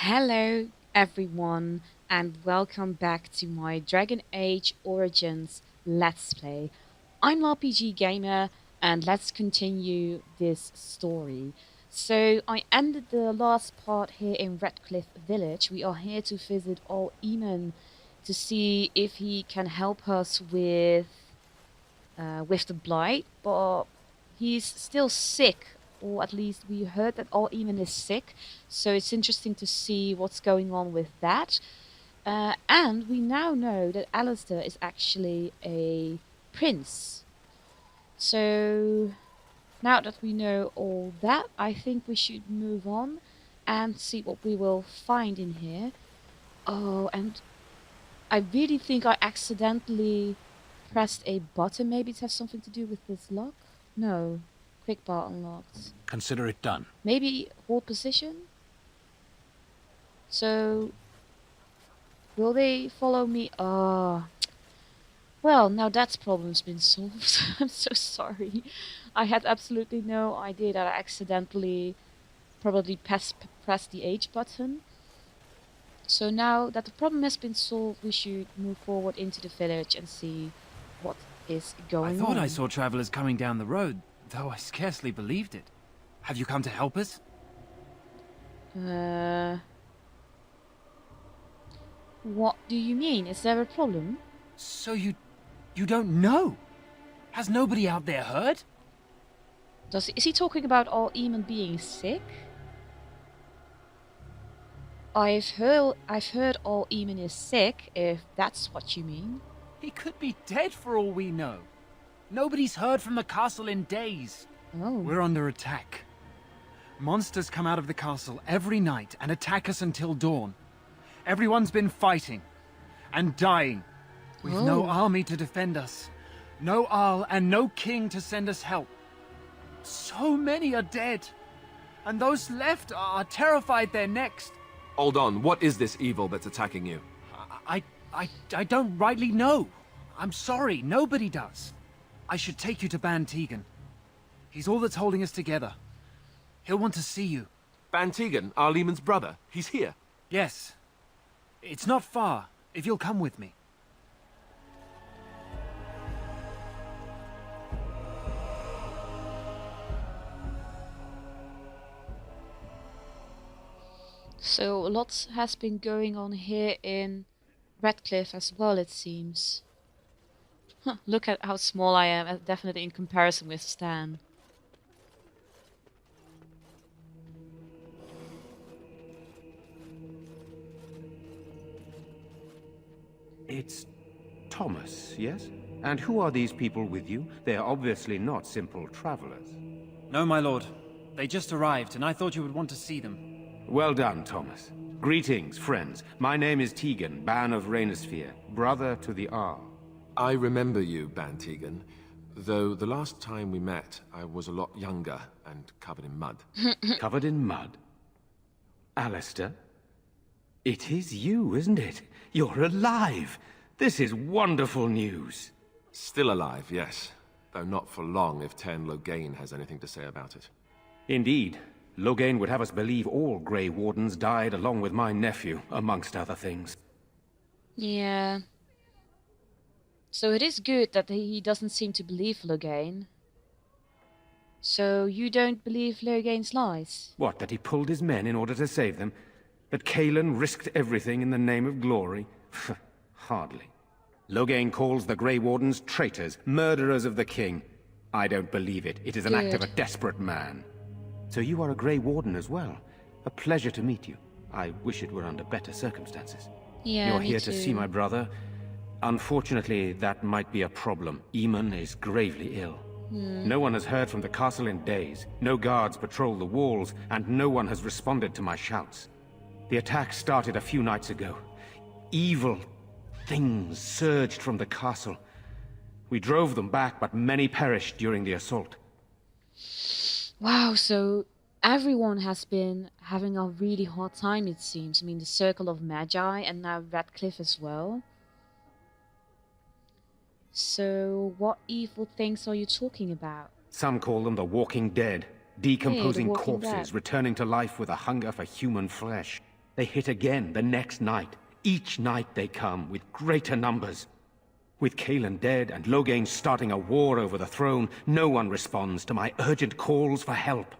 Hello, everyone, and welcome back to my Dragon Age Origins Let's Play. I'm Larpg Gamer, and let's continue this story. So, I ended the last part here in Redcliffe Village. We are here to visit All Eamon to see if he can help us with the blight, but he's still sick, or at least we heard that All Eamon is sick, so it's interesting to see what's going on with that. And we now know that Alistair is actually a prince. So now that we know all that, I think we should move on and see what we will find in here. Oh, and I really think I accidentally pressed a button. Maybe it has something to do with this lock? No. Quick bar unlocked. Consider it done. Maybe hold position? So, will they follow me? Ah. Well, now that problem's been solved. I'm so sorry. I had absolutely no idea that I accidentally probably pressed the H button. So now that the problem has been solved, we should move forward into the village and see what is going on. I thought I saw travelers coming down the road, though I scarcely believed it. Have you come to help us? What do you mean? Is there a problem? So you don't know? Has nobody out there heard? Is he talking about All Eamon being sick? I've heard All Eamon is sick, if that's what you mean. He could be dead for all we know. Nobody's heard from the castle in days. Oh. We're under attack. Monsters come out of the castle every night and attack us until dawn. Everyone's been fighting and dying. We've no army to defend us. No Arl and no king to send us help. So many are dead. And those left are terrified they're next. Hold on, what is this evil that's attacking you? I don't rightly know. I'm sorry, nobody does. I should take you to Ban Tegan. He's all that's holding us together. He'll want to see you. Ban Tegan, our Lehman's brother. He's here. Yes. It's not far, if you'll come with me. So lots has been going on here in Redcliffe as well, it seems. Look at how small I am, definitely in comparison with Stan. It's Thomas, yes? And who are these people with you? They are obviously not simple travelers. No, my lord. They just arrived, and I thought you would want to see them. Well done, Thomas. Greetings, friends. My name is Tegan, Ban of Rainersphere, brother to the Arl. I remember you, Ban Tegan, though the last time we met, I was a lot younger and covered in mud. Covered in mud? Alistair? It is you, isn't it? You're alive! This is wonderful news. Still alive, yes. Though not for long if Ten Loghain has anything to say about it. Indeed. Loghain would have us believe all Grey Wardens died along with my nephew, amongst other things. Yeah. So it is good that he doesn't seem to believe Loghain. So you don't believe Loghain's lies? What, that he pulled his men in order to save them? That Cailan risked everything in the name of glory? Hardly. Loghain calls the Grey Wardens traitors, murderers of the king. I don't believe it. It is an act of a desperate man. So you are a Grey Warden as well. A pleasure to meet you. I wish it were under better circumstances. Yeah, You're me here too. to see my brother. Unfortunately, that might be a problem. Eamon is gravely ill. No one has heard from the castle in days. No guards patrol the walls, and no one has responded to my shouts. The attack started a few nights ago. Evil things surged from the castle. We drove them back, but many perished during the assault. Wow, so everyone has been having a really hard time, it seems. I mean, the Circle of Magi and now Redcliffe as well. So, what evil things are you talking about? Some call them the Walking Dead. Decomposing Walking corpses Dead. returning to life with a hunger for human flesh. They hit again the next night. Each night they come, with greater numbers. With Cailan dead and Loghain starting a war over the throne, no one responds to my urgent calls for help.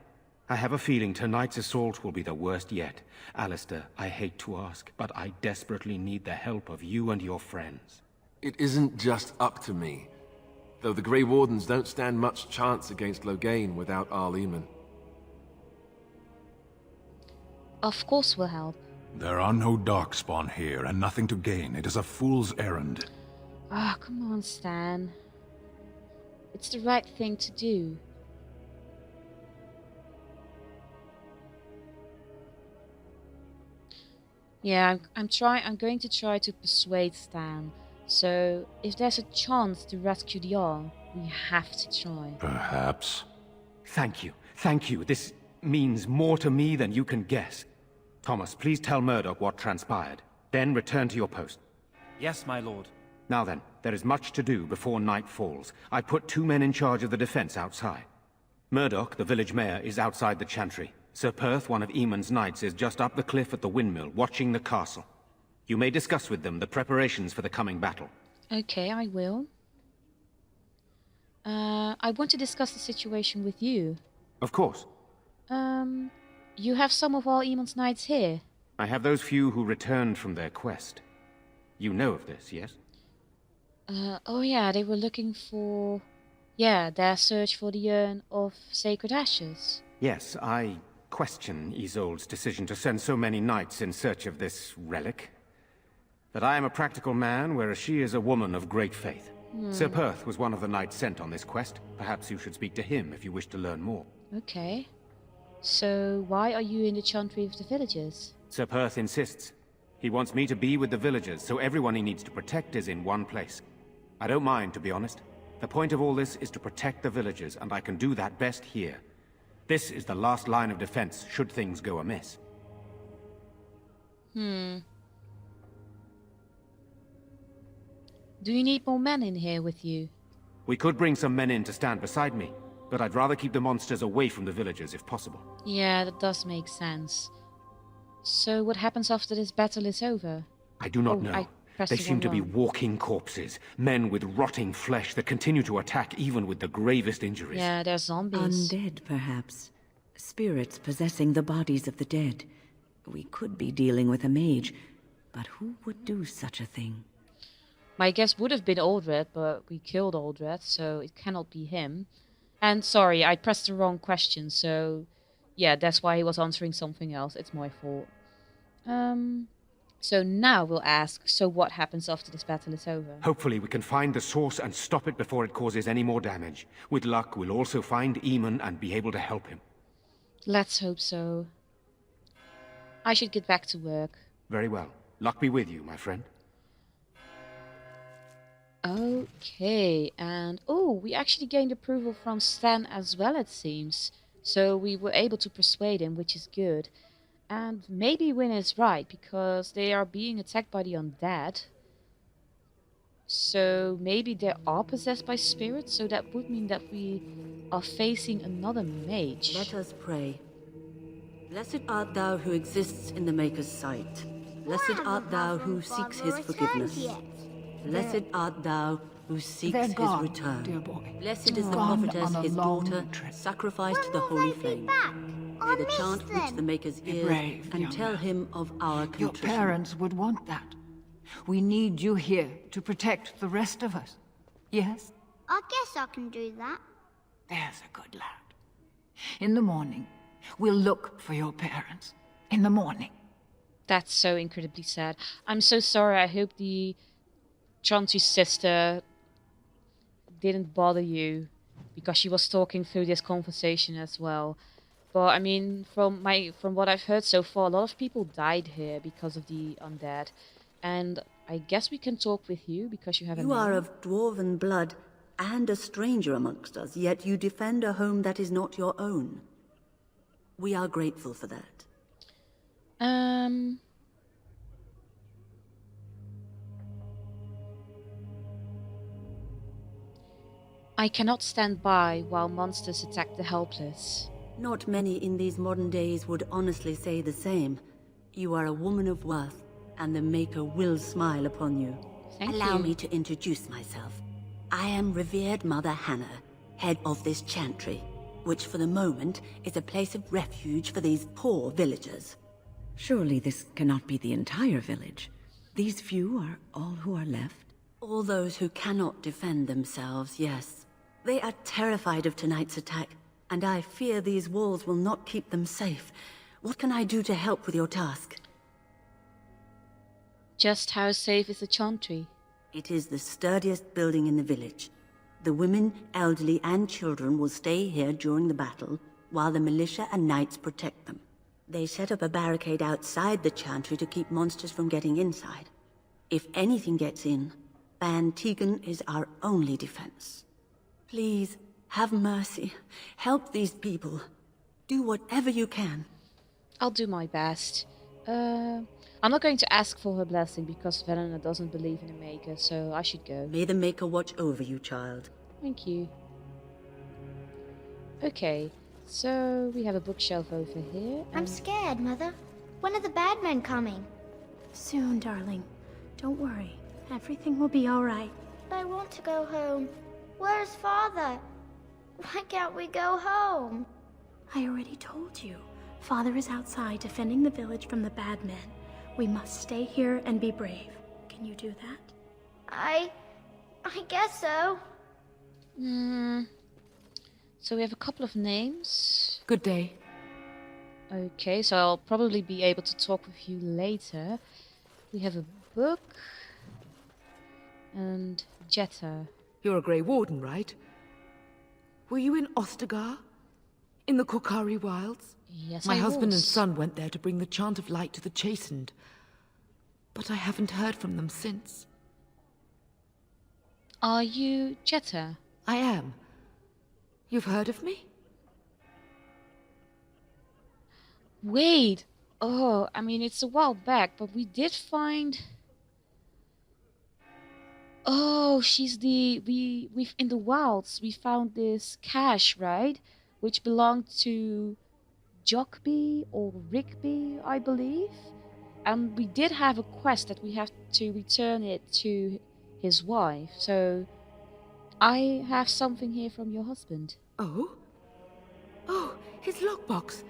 I have a feeling tonight's assault will be the worst yet. Alistair, I hate to ask, but I desperately need the help of you and your friends. It isn't just up to me. Though the Grey Wardens don't stand much chance against Loghain without Arl Eamon. Of course we'll help. There are no Darkspawn here, and nothing to gain. It is a fool's errand. Ah, come on, Stan. It's the right thing to do. Yeah, I'm going to try to persuade Stan. So, if there's a chance to rescue the Jarl, we have to try. Perhaps. Thank you. Thank you. This means more to me than you can guess. Thomas, please tell Murdoch what transpired. Then return to your post. Yes, my lord. Now then, there is much to do before night falls. I put 2 men in charge of the defense outside. Murdoch, the village mayor, is outside the chantry. Sir Perth, one of Eamon's knights, is just up the cliff at the windmill, watching the castle. You may discuss with them the preparations for the coming battle. Okay, I will. I want to discuss the situation with you. Of course. You have some of all Eamon's knights here? I have those few who returned from their quest. You know of this, yes? Oh yeah, they were looking for... Yeah, their search for the urn of sacred ashes. Yes, I question Isolde's decision to send so many knights in search of this relic. But I am a practical man, whereas she is a woman of great faith. Sir Perth was one of the knights sent on this quest. Perhaps you should speak to him if you wish to learn more. Okay. So, why are you in the chantry of the villagers? Sir Perth insists. He wants me to be with the villagers, so everyone he needs to protect is in one place. I don't mind, to be honest. The point of all this is to protect the villagers, and I can do that best here. This is the last line of defense, should things go amiss. Do you need more men in here with you? We could bring some men in to stand beside me, but I'd rather keep the monsters away from the villagers if possible. Yeah, that does make sense. So what happens after this battle is over? I do not know. They seem to be walking corpses, men with rotting flesh that continue to attack even with the gravest injuries. Yeah, they're zombies. Undead, perhaps. Spirits possessing the bodies of the dead. We could be dealing with a mage, but who would do such a thing? My guess would have been Aldred, but we killed Aldred, so it cannot be him. And sorry, I pressed the wrong question, so... Yeah, that's why he was answering something else. It's my fault. So now we'll ask, so what happens after this battle is over? Hopefully we can find the source and stop it before it causes any more damage. With luck, we'll also find Eamon and be able to help him. Let's hope so. I should get back to work. Very well. Luck be with you, my friend. Okay, and oh, we actually gained approval from Stan as well, it seems. So we were able to persuade him, which is good. And maybe Win is right, because they are being attacked by the undead. So maybe they are possessed by spirits, so that would mean that we are facing another mage. Let us pray. Blessed art thou who exists in the Maker's sight. Blessed art thou who seeks his forgiveness. Blessed art thou who seeks his return. Dear boy. Blessed is the prophetess, his daughter, trip. sacrificed to the holy flame. May the chant reach the Maker's ears brave, and young tell man. him of our Your contrition. parents would want that. We need you here to protect the rest of us. Yes? I guess I can do that. There's a good lad. In the morning, we'll look for your parents. In the morning. That's so incredibly sad. I'm so sorry. I hope the Chauncey's sister didn't bother you, because she was talking through this conversation as well. But I mean, from what I've heard so far, a lot of people died here because of the undead. And I guess we can talk with you because you have a You name. are of dwarven blood and a stranger amongst us, yet you defend a home that is not your own. We are grateful for that. I cannot stand by while monsters attack the helpless. Not many in these modern days would honestly say the same. You are a woman of worth, and the Maker will smile upon you. Thank Allow you. me to introduce myself. I am revered Mother Hannah, head of this chantry, which for the moment is a place of refuge for these poor villagers. Surely this cannot be the entire village. These few are all who are left? All those who cannot defend themselves, yes. They are terrified of tonight's attack, and I fear these walls will not keep them safe. What can I do to help with your task? Just how safe is the chantry? It is the sturdiest building in the village. The women, elderly, and children will stay here during the battle, while the militia and knights protect them. They set up a barricade outside the chantry to keep monsters from getting inside. If anything gets in, Ban Tegan is our only defense. Please, have mercy. Help these people. Do whatever you can. I'll do my best. I'm not going to ask for her blessing because Velena doesn't believe in the Maker, so I should go. May the Maker watch over you, child. Thank you. Okay, so we have a bookshelf over here. I'm scared, Mother. When are the bad men coming? Soon, darling. Don't worry. Everything will be all right. But I want to go home. Where's Father? Why can't we go home? I already told you. Father is outside defending the village from the bad men. We must stay here and be brave. Can you do that? I guess so. So we have a couple of names. Good day. Okay, so I'll probably be able to talk with you later. We have a book. And Jetta. You're a Grey Warden, right? Were you in Ostagar? In the Korkari Wilds? Yes, My I husband and was. son went there to bring the chant of light to the chastened. But I haven't heard from them since. Are you Jetta? I am. You've heard of me? Wait! Oh, I mean, it's a while back, but we did find... Oh, she's we've in the wilds, we found this cache, right? Which belonged to Jockby or Rigby, I believe. And we did have a quest that we have to return it to his wife. So I have something here from your husband. Oh? Oh, his lockbox.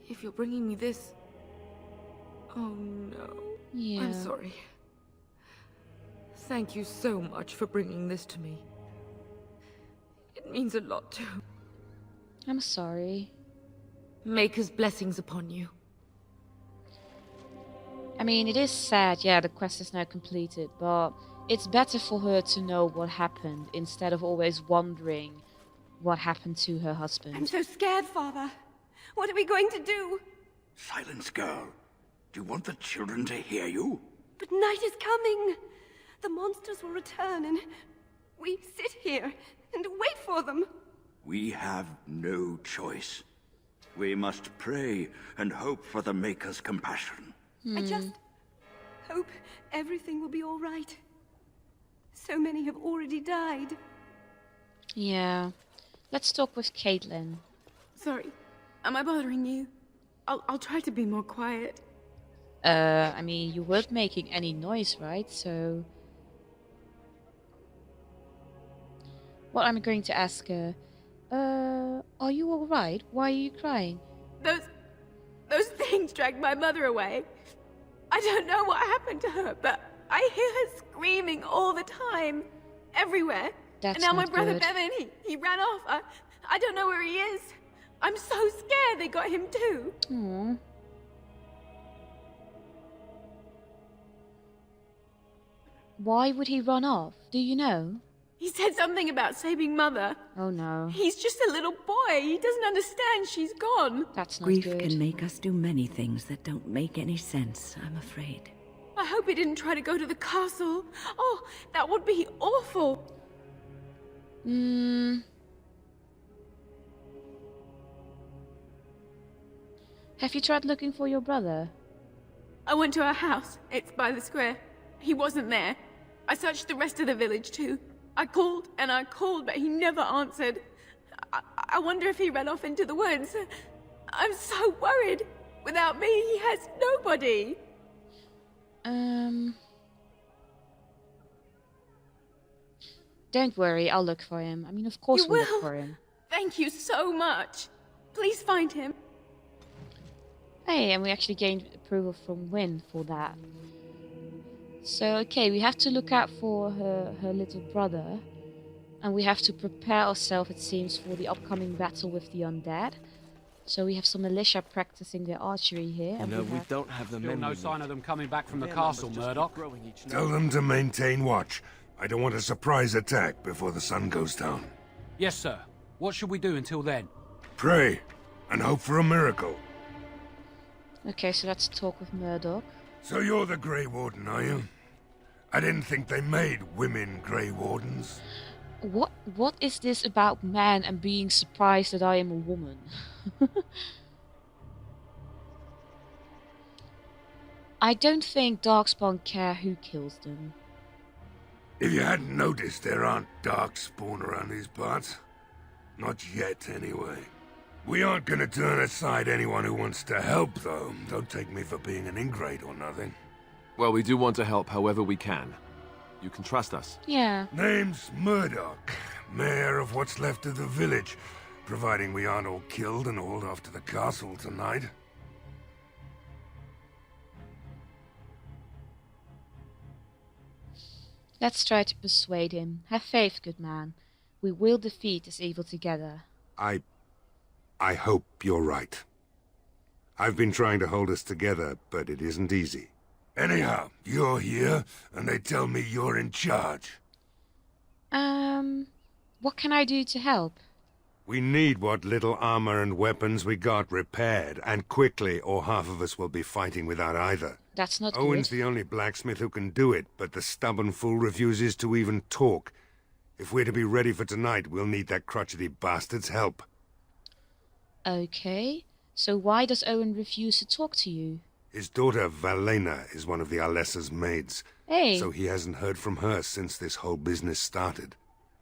If you're bringing me this... Oh no. Yeah. I'm sorry. Thank you so much for bringing this to me. It means a lot to... I'm sorry. Maker's blessings upon you. I mean, it is sad, yeah, the quest is now completed, but it's better for her to know what happened instead of always wondering what happened to her husband. I'm so scared, Father. What are we going to do? Silence, girl. Do you want the children to hear you? But night is coming. The monsters will return and we sit here and wait for them. We have no choice. We must pray and hope for the Maker's compassion. I just hope everything will be all right. So many have already died. Yeah. Let's talk with Caitlin. Sorry, am I bothering you? I'll try to be more quiet. I mean, you weren't making any noise, right? So... What I'm going to ask her... are you alright? Why are you crying? Those things dragged my mother away. I don't know what happened to her, but I hear her screaming all the time. Everywhere. That's and now my not brother good. Bevan, he ran off. I don't know where he is. I'm so scared they got him too. Aww. Why would he run off? Do you know? He said something about saving Mother. Oh no. He's just a little boy. He doesn't understand she's gone. That's not Grief good. can make us do many things that don't make any sense, I'm afraid. I hope he didn't try to go to the castle. Oh, that would be awful. Have you tried looking for your brother? I went to our house. It's by the square. He wasn't there. I searched the rest of the village too. I called and I called, but he never answered. I wonder if he ran off into the woods. I'm so worried. Without me, he has nobody. Don't worry, I'll look for him. I mean, of course You we'll will? look for him. Thank you so much. Please find him. Hey, and we actually gained approval from Wynne for that. So, okay, we have to look out for her little brother. And we have to prepare ourselves, it seems, for the upcoming battle with the undead. So we have some militia practicing their archery here. You know, we don't have the men. No sign of them coming back from the castle, Murdoch. Tell them to maintain watch. I don't want a surprise attack before the sun goes down. Yes, sir. What should we do until then? Pray, and hope for a miracle. Okay, so let's talk with Murdoch. So you're the Grey Warden, are you? I didn't think they made women Grey Wardens. What is this about man and being surprised that I am a woman? I don't think Darkspawn care who kills them. If you hadn't noticed, there aren't Darkspawn around these parts. Not yet, anyway. We aren't gonna turn aside anyone who wants to help, though. Don't take me for being an ingrate or nothing. Well, we do want to help however we can. You can trust us. Yeah. Name's Murdoch, mayor of what's left of the village, providing we aren't all killed and hauled off to the castle tonight. Let's try to persuade him. Have faith, good man. We will defeat this evil together. I hope you're right. I've been trying to hold us together, but it isn't easy. Anyhow, you're here, and they tell me you're in charge. What can I do to help? We need what little armor and weapons we got repaired, and quickly, or half of us will be fighting without either. That's not Owen's good. the only blacksmith who can do it, but the stubborn fool refuses to even talk. If we're to be ready for tonight, we'll need that crotchety bastard's help. Okay. So why does Owen refuse to talk to you? His daughter, Valena, is one of the Alessa's maids. Hey. So he hasn't heard from her since this whole business started.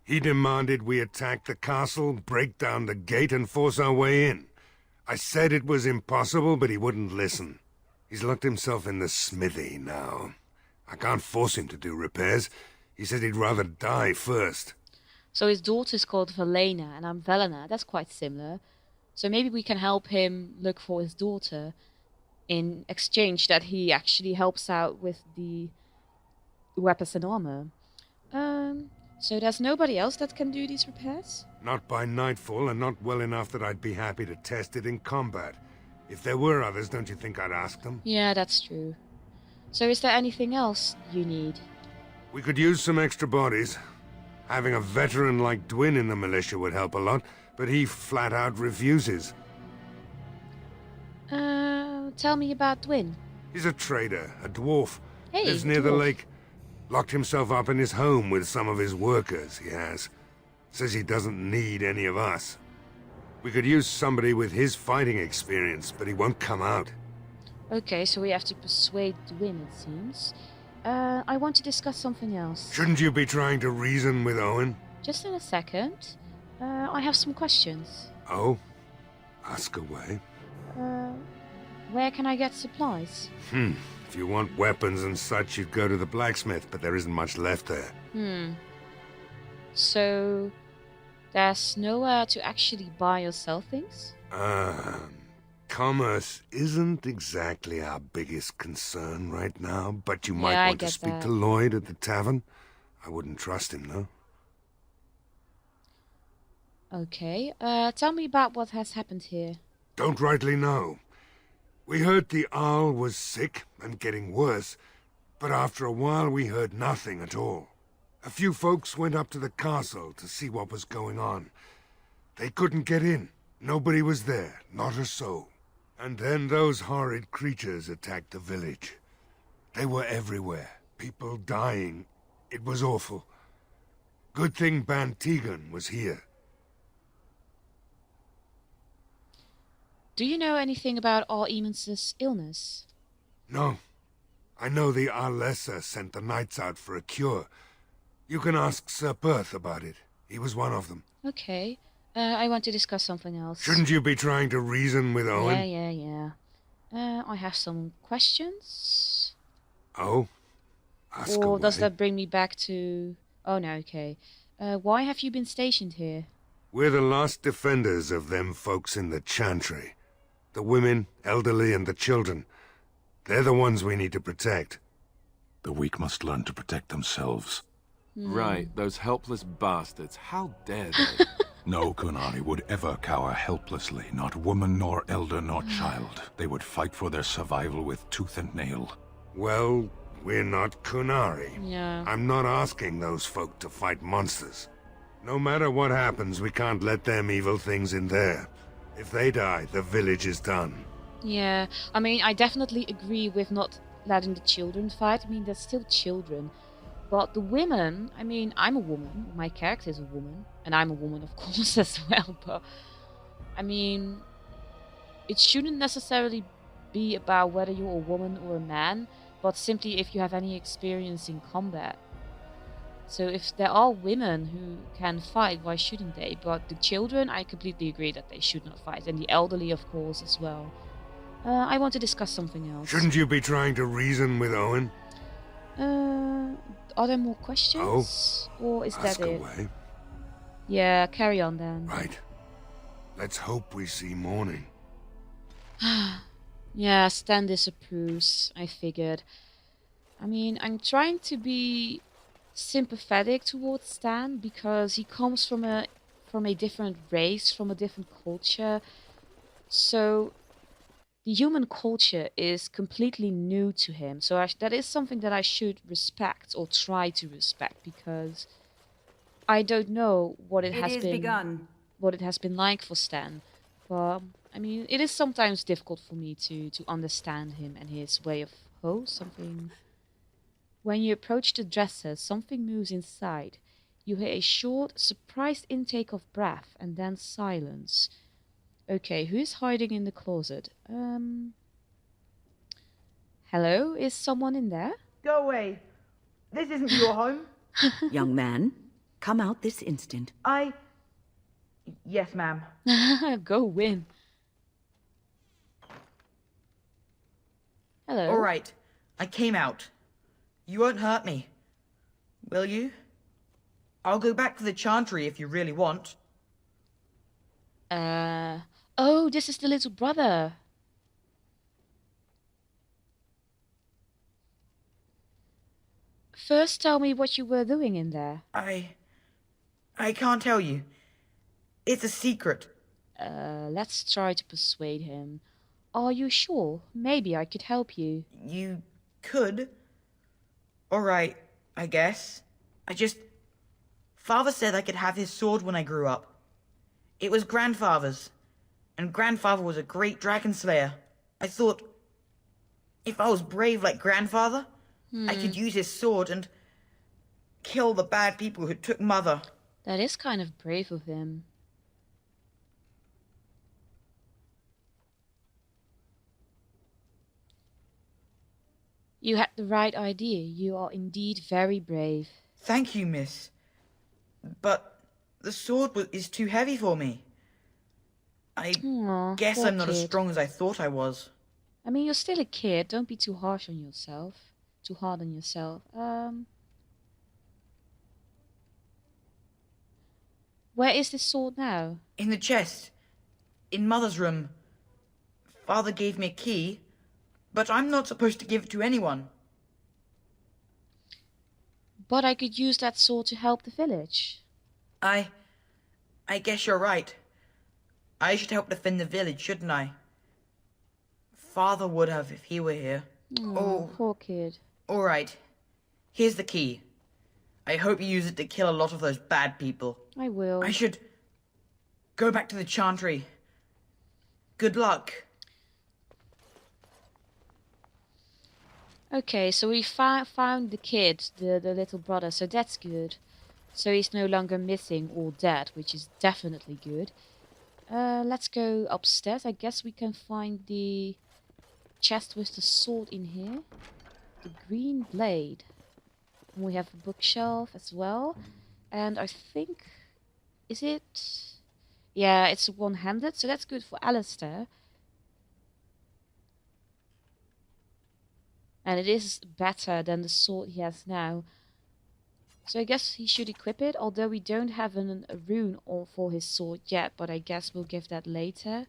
He demanded we attack the castle, break down the gate, and force our way in. I said it was impossible, but he wouldn't listen. He's locked himself in the smithy now. I can't force him to do repairs. He said he'd rather die first. So his daughter's called Valena, and I'm Velena. That's quite similar. So maybe we can help him look for his daughter in exchange that he actually helps out with the weapons and armor. So there's nobody else that can do these repairs? Not by nightfall, and not well enough that I'd be happy to test it in combat. If there were others, don't you think I'd ask them? Yeah, that's true. So is there anything else you need? We could use some extra bodies. Having a veteran like Dwin in the militia would help a lot, but he flat out refuses. Tell me about Dwin. He's a trader, a dwarf. Hey, Lives near the dwarf. lake. Locked himself up in his home with some of his workers, he has. Says he doesn't need any of us. We could use somebody with his fighting experience, but he won't come out. Okay, so we have to persuade Dwin, it seems. I want to discuss something else. Shouldn't you be trying to reason with Owen? Just in a second. I have some questions. Oh? Ask away. Where can I get supplies? If you want weapons and such, you'd go to the blacksmith, but there isn't much left there. So, there's nowhere to actually buy or sell things? Commerce isn't exactly our biggest concern right now, but you might I want to get speak that. to Lloyd at the tavern. I wouldn't trust him, though. Okay, tell me about what has happened here. Don't rightly know. We heard the Arl was sick and getting worse, but after a while we heard nothing at all. A few folks went up to the castle to see what was going on. They couldn't get in. Nobody was there, not a soul. And then those horrid creatures attacked the village. They were everywhere, people dying. It was awful. Good thing Bantegan was here. Do you know anything about All Emmons' illness? No. I know the Alessa sent the knights out for a cure. You can ask Sir Perth about it. He was one of them. Okay, I want to discuss something else. Shouldn't you be trying to reason with Owen? Yeah. I have some questions. Oh? Ask Or away. does that bring me back to... Oh no, okay. Why have you been stationed here? We're the last defenders of them folks in the Chantry. The women, elderly, and the children. They're the ones we need to protect. The weak must learn to protect themselves. Right, those helpless bastards. How dare they? No Kunari would ever cower helplessly, not woman nor elder nor child. They would fight for their survival with tooth and nail. Well, we're not Kunari. Yeah. I'm not asking those folk to fight monsters. No matter what happens, we can't let them evil things in there. If they die, the village is done. Yeah, I mean, I definitely agree with not letting the children fight. I mean, they're still children. But the women, I mean, I'm a woman. My character is a woman. And I'm a woman, of course, as well. But, I mean, it shouldn't necessarily be about whether you're a woman or a man, but simply if you have any experience in combat. So if there are women who can fight, why shouldn't they? But the children, I completely agree that they should not fight. And the elderly, of course, as well. I want to discuss something else. Shouldn't you be trying to reason with Owen? Are there more questions? Or is Ask that it? away. Yeah, carry on then. Right. Let's hope we see morning. Yeah, Stan disapproves, I figured. I mean, I'm trying to be sympathetic towards Stan because he comes from a different race, from a different culture. So the human culture is completely new to him. So that is something that I should respect or try to respect because I don't know what it has been like for Stan. But I mean, it is sometimes difficult for me to understand him and his way of something. When you approach the dresser, something moves inside. You hear a short, surprised intake of breath and then silence. Okay, who is hiding in the closet? Hello? Is someone in there? Go away. This isn't your home. Young man, come out this instant. Yes, ma'am. Go win. Hello. All right. I came out. You won't hurt me. Will you? I'll go back to the Chantry if you really want. Oh, this is the little brother. First tell me what you were doing in there. I can't tell you. It's a secret. Let's try to persuade him. Are you sure? Maybe I could help you. You could. All right, I guess. Father said I could have his sword when I grew up. It was Grandfather's. And Grandfather was a great dragon slayer. I thought, if I was brave like Grandfather, I could use his sword and kill the bad people who took Mother. That is kind of brave of him. You had the right idea. You are indeed very brave. Thank you, miss. But the sword is too heavy for me. I guess I'm not as strong as I thought I was. I mean, you're still a kid. Don't be too harsh on yourself. Too hard on yourself. Where is this sword now? In the chest. In Mother's room. Father gave me a key, but I'm not supposed to give it to anyone. But I could use that sword to help the village. I guess you're right. I should help defend the village, shouldn't I? Father would have if he were here. Oh, poor kid. All right. Here's the key. I hope you use it to kill a lot of those bad people. I will. I should go back to the Chantry. Good luck. Okay, so we found the kid, the little brother, so that's good. So he's no longer missing or dead, which is definitely good. Let's go upstairs. I guess we can find the chest with the sword in here. The green blade. And we have a bookshelf as well. And I think... Is it... Yeah, it's one-handed, so that's good for Alistair. And it is better than the sword he has now. So I guess he should equip it, although we don't have a rune for his sword yet, but I guess we'll give that later.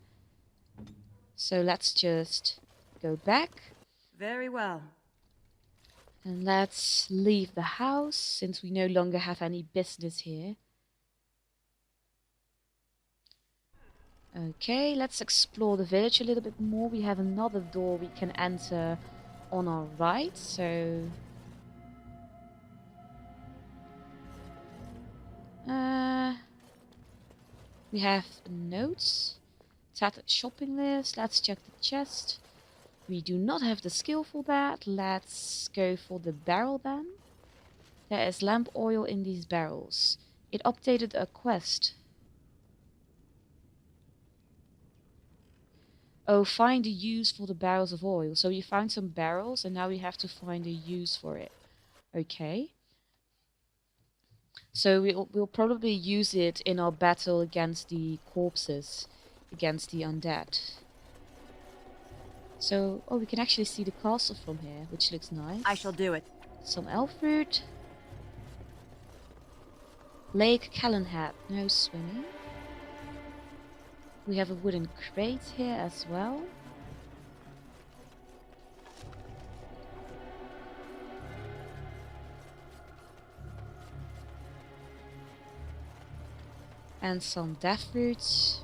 So let's just go back. Very well. And let's leave the house, since we no longer have any business here. Okay, let's explore the village a little bit more. We have another door we can enter on our right, so... we have notes. Tattered shopping list. Let's check the chest. We do not have the skill for that. Let's go for the barrel then. There is lamp oil in these barrels. It updated a quest. Oh, find a use for the barrels of oil. So we found some barrels and now we have to find a use for it. Okay. So we'll probably use it in our battle against the corpses, against the undead. So, oh, we can actually see the castle from here, which looks nice. I shall do it. Some elf fruit. Lake Callanhead, no swimming. We have a wooden crate here as well. And some death fruits.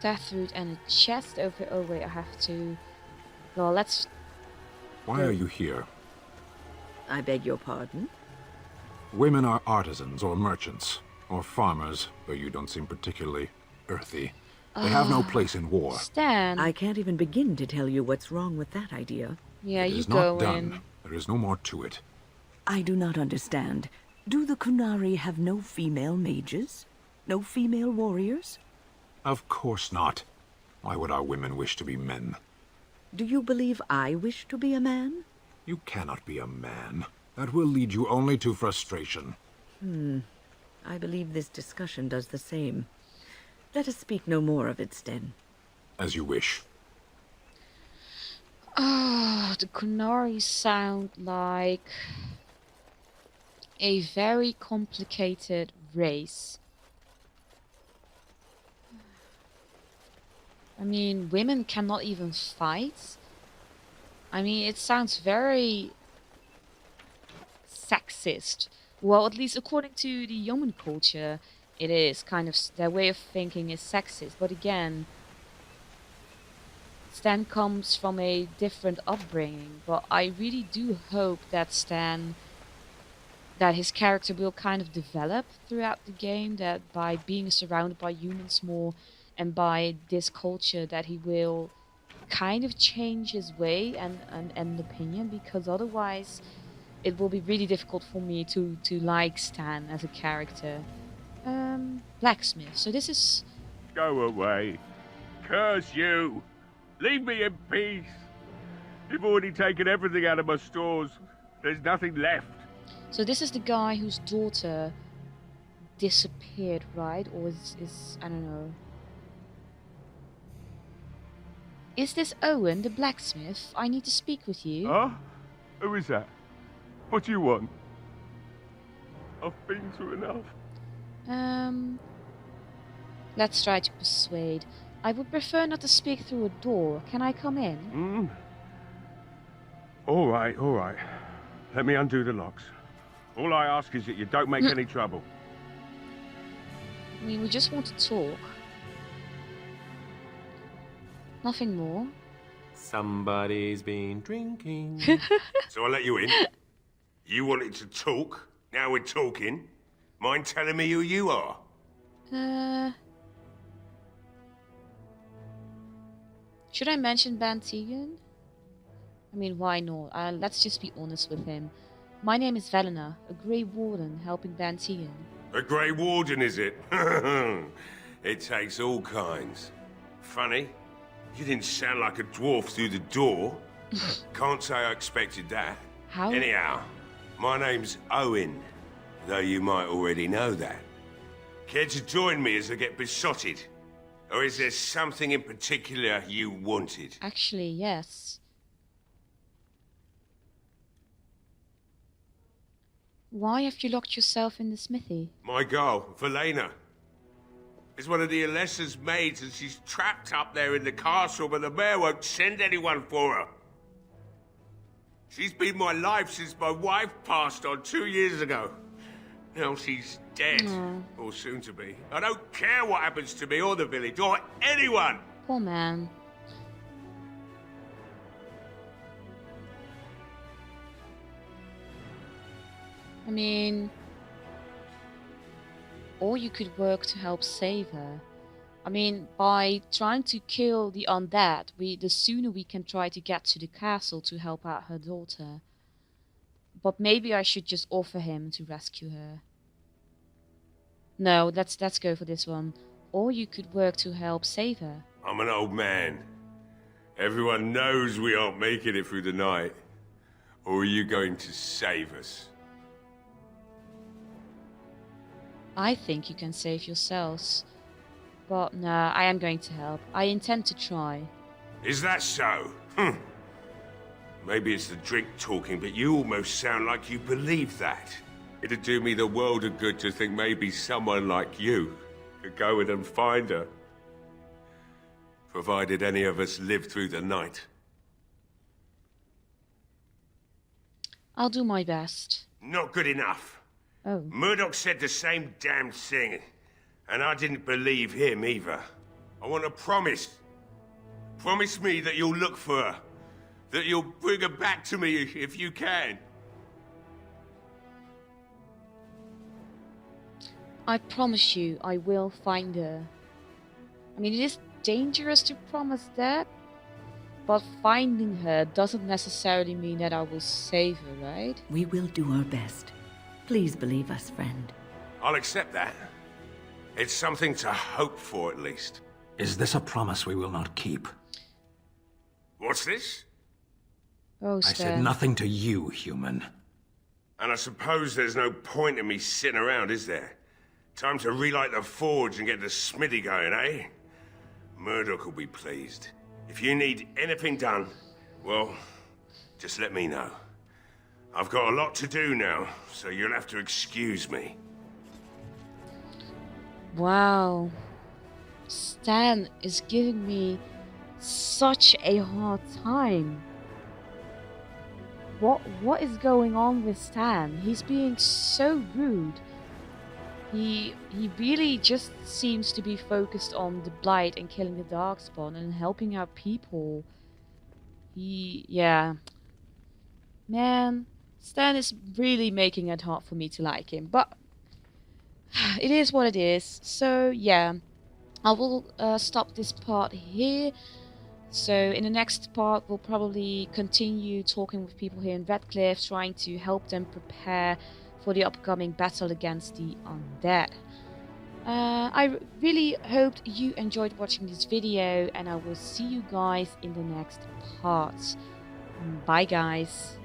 Death fruit and a chest over. Oh wait, I have to. Well, let's. Why are you here? I beg your pardon? Women are artisans or merchants, or farmers, though you don't seem particularly earthy. They have no place in war. Stan. I can't even begin to tell you what's wrong with that idea. Yeah, It you is go not done. in. There is no more to it. I do not understand. Do the Kunari have no female mages? No female warriors? Of course not. Why would our women wish to be men? Do you believe I wish to be a man? You cannot be a man. That will lead you only to frustration. I believe this discussion does the same. Let us speak no more of it, Sten. As you wish. Oh, the Kunari sound like a very complicated race. I mean, women cannot even fight. I mean, it sounds very sexist. Well, at least according to the human culture, it is kind of, their way of thinking is sexist. But again, Stan comes from a different upbringing. But I really do hope that that his character will kind of develop throughout the game, that by being surrounded by humans more and by this culture, that he will kind of change his way and opinion, because otherwise it will be really difficult for me to like Stan as a character. Blacksmith. So this is... Go away. Curse you. Leave me in peace. You've already taken everything out of my stores. There's nothing left. So this is the guy whose daughter disappeared, right? Or is I don't know. Is this Owen, the blacksmith? I need to speak with you. Huh? Who is that? What do you want? I've been through enough. Let's try to persuade. I would prefer not to speak through a door. Can I come in? All right, all right. Let me undo the locks. All I ask is that you don't make any trouble. I mean, we just want to talk. Nothing more. Somebody's been drinking. So I let you in. You wanted to talk. Now we're talking. Mind telling me who you are? Should I mention Van Tegan? I mean, why not? Let's just be honest with him. My name is Velena, a Grey Warden helping Van Tegan. A Grey Warden, is it? It takes all kinds. Funny, you didn't sound like a dwarf through the door. Can't say I expected that. How? Anyhow, my name's Owen, though you might already know that. Care to join me as I get besotted? Or is there something in particular you wanted? Actually, yes. Why have you locked yourself in the smithy? My girl, Velena, is one of the Alessa's maids, and she's trapped up there in the castle, but the mayor won't send anyone for her. She's been my life since my wife passed on 2 years ago. Now she's dead, or soon to be. I don't care what happens to me or the village, or anyone! Poor man. I mean... or you could work to help save her. I mean, by trying to kill the undead, the sooner we can try to get to the castle to help out her daughter. But maybe I should just offer him to rescue her. No, let's go for this one. Or you could work to help save her. I'm an old man. Everyone knows we aren't making it through the night. Or are you going to save us? I think you can save yourselves. But no, I am going to help. I intend to try. Is that so? Maybe it's the drink talking, but you almost sound like you believe that. It'd do me the world of good to think maybe someone like you could go in and find her. Provided any of us live through the night. I'll do my best. Not good enough. Oh. Murdoch said the same damn thing, and I didn't believe him either. I want a promise. Promise me that you'll look for her. That you'll bring her back to me if you can. I promise you, I will find her. I mean, it is dangerous to promise that, but finding her doesn't necessarily mean that I will save her, right? We will do our best. Please believe us, friend. I'll accept that. It's something to hope for, at least. Is this a promise we will not keep? What's this? Oh, I said nothing to you, human. And I suppose there's no point in me sitting around, is there? Time to relight the forge and get the smithy going, eh? Murdoch will be pleased. If you need anything done, well, just let me know. I've got a lot to do now, so you'll have to excuse me. Wow. Stan is giving me such a hard time. What is going on with Stan? He's being so rude. He really just seems to be focused on the Blight and killing the Darkspawn and helping out people. Yeah. Man, Stan is really making it hard for me to like him, but it is what it is. So yeah, I will stop this part here. So in the next part we'll probably continue talking with people here in Redcliffe, trying to help them prepare for the upcoming battle against the undead. I really hoped you enjoyed watching this video, and I will see you guys in the next part. Bye guys.